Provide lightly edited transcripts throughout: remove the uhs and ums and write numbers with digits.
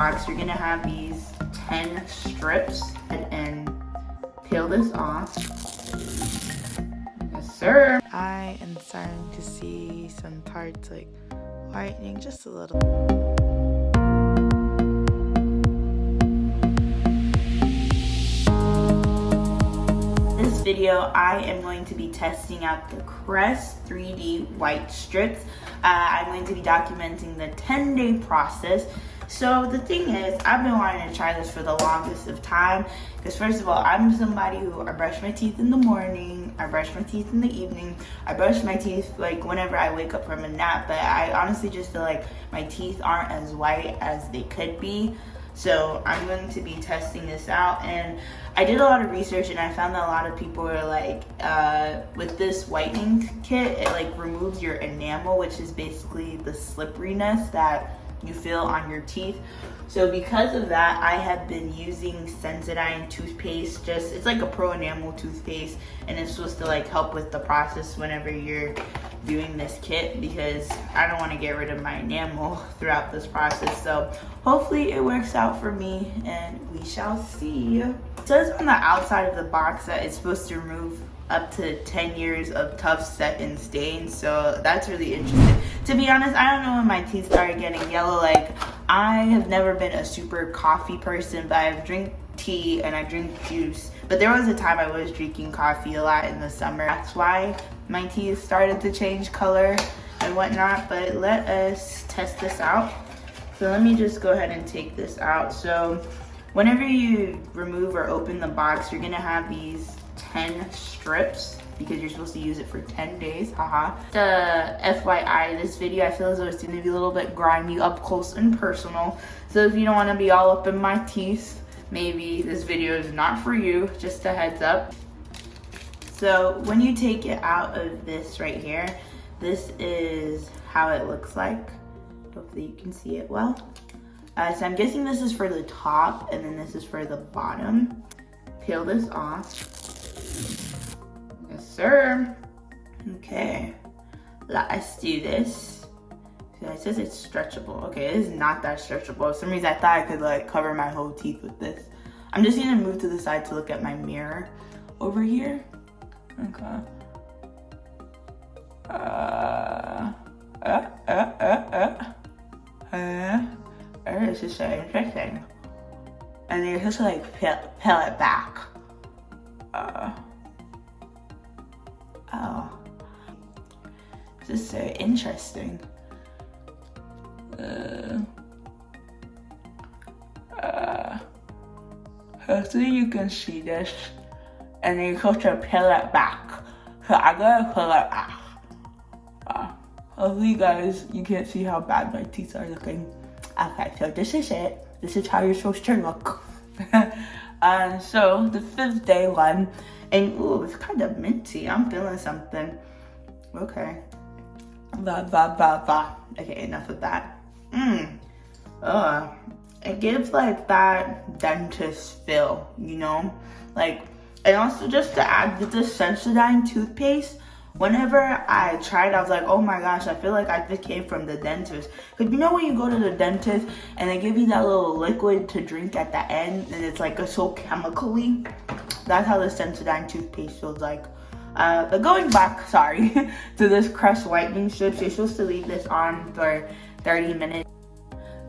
box, you're gonna have these 10 strips and peel this off. Yes, sir. I am starting to see some parts like whitening just a little. This video, I am going to be testing out the Crest 3D white strips. I'm going to be documenting the 10-day process. So the thing is, I've been wanting to try this for the longest of time because first of all, I'm somebody who I brush my teeth in the morning, I brush my teeth in the evening, I brush my teeth like whenever I wake up from a nap, but I honestly just feel like my teeth aren't as white as they could be. So I'm going to be testing this out, and I did a lot of research and I found that a lot of people are like, with this whitening kit, it like removes your enamel, which is basically the slipperiness that you feel on your teeth. So because of that, I have been using Sensodyne toothpaste. It's like a pro enamel toothpaste, and it's supposed to like help with the process whenever you're doing this kit, because I don't want to get rid of my enamel throughout this process. So hopefully it works out for me, and we shall see. It says on the outside of the box that it's supposed to remove up to 10 years of tough set and stains, so that's really interesting. To be honest, I don't know when my teeth started getting yellow. Like, I have never been a super coffee person, but I drink tea and I drink juice. But there was a time I was drinking coffee a lot in the summer. That's why my teeth started to change color and whatnot. But let us test this out. So let me just go ahead and take this out. So whenever you remove or open the box, you're gonna have these 10 strips because you're supposed to use it for 10 days. Haha. FYI, this video, I feel as though it's gonna be a little bit grimy, up close and personal. So if you don't wanna be all up in my teeth, maybe this video is not for you, just a heads up. So when you take it out of this right here, this is how it looks like. Hopefully you can see it well. So I'm guessing this is for the top and then this is for the bottom. Peel this off. Yes, sir. Okay, let's do this. So it says it's stretchable. Okay, it is not that stretchable. For some reason I thought I could like cover my whole teeth with this. I'm just gonna move to the side to look at my mirror over here. Okay. This is so interesting. And you're just like peel it back. Oh, this is so interesting. Hopefully you can see this, and then you're supposed to peel it back. So I'm gonna peel it back. Hopefully you guys, you can't see how bad my teeth are looking. Okay, so this is it. This is how you're supposed to look. So the 5th day one, and ooh, it's kind of minty. I'm feeling something. Okay. Okay, enough of that. It gives like that dentist feel, you know? Like, and also just to add with the Sensodyne toothpaste, whenever I tried, I was like, oh my gosh, I feel like I just came from the dentist. Because you know when you go to the dentist and they give you that little liquid to drink at the end and it's like so chemically? That's how the Sensodyne toothpaste feels like. But going back, sorry, to this Crest whitening strips, you're supposed to leave this on for 30 minutes.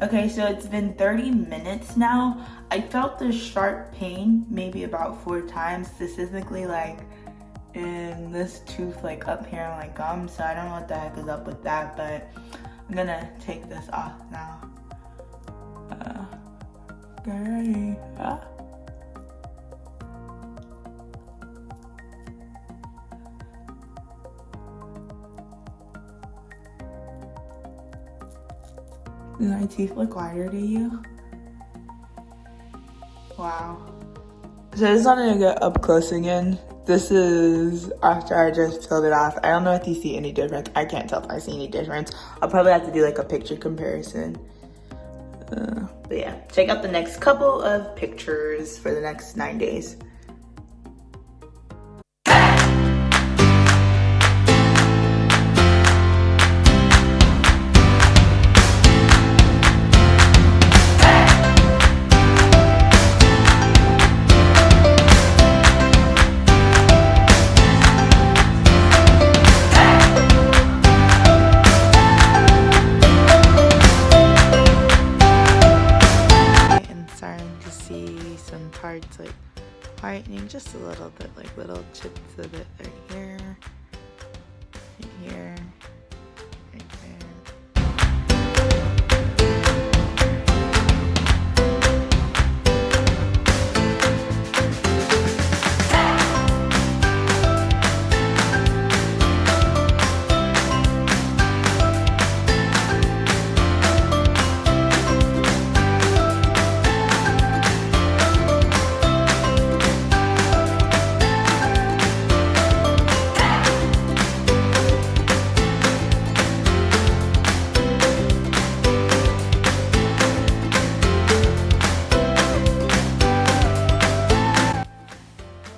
Okay, so it's been 30 minutes now. I felt the sharp pain maybe about 4 times, specifically like in this tooth, like up here on my gum. So I don't know what the heck is up with that, but I'm gonna take this off now. Get ready. Do my teeth look wider to you? Wow. So I just wanted to get up close again. This is after I just peeled it off. I don't know if you see any difference. I can't tell if I see any difference. I'll probably have to do like a picture comparison. But yeah, check out the next couple of pictures for the next 9 days. hard to like whitening just a little bit, like little chips of it right here, right here, right there.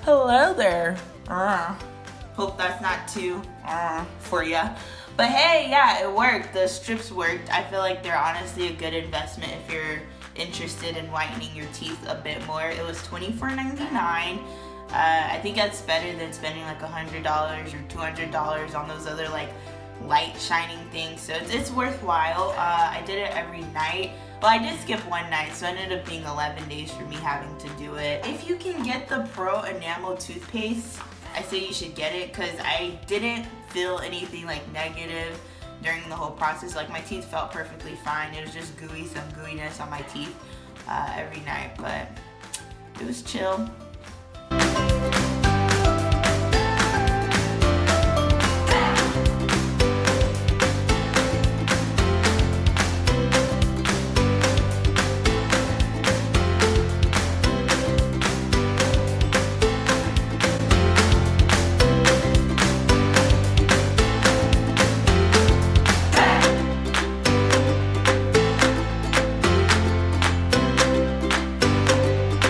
Hello there. Hope that's not too for ya. But hey, yeah, it worked. The strips worked. I feel like they're honestly a good investment if you're interested in whitening your teeth a bit more. It was $24.99. I think that's better than spending like $100 or $200 on those other like light shining things. So it's worthwhile. I did it every night. Well, I did skip one night, so it ended up being 11 days for me having to do it. If you can get the Pro Enamel toothpaste, I say you should get it because I didn't feel anything like negative during the whole process. Like my teeth felt perfectly fine. It was just gooey, some gooiness on my teeth every night, but it was chill.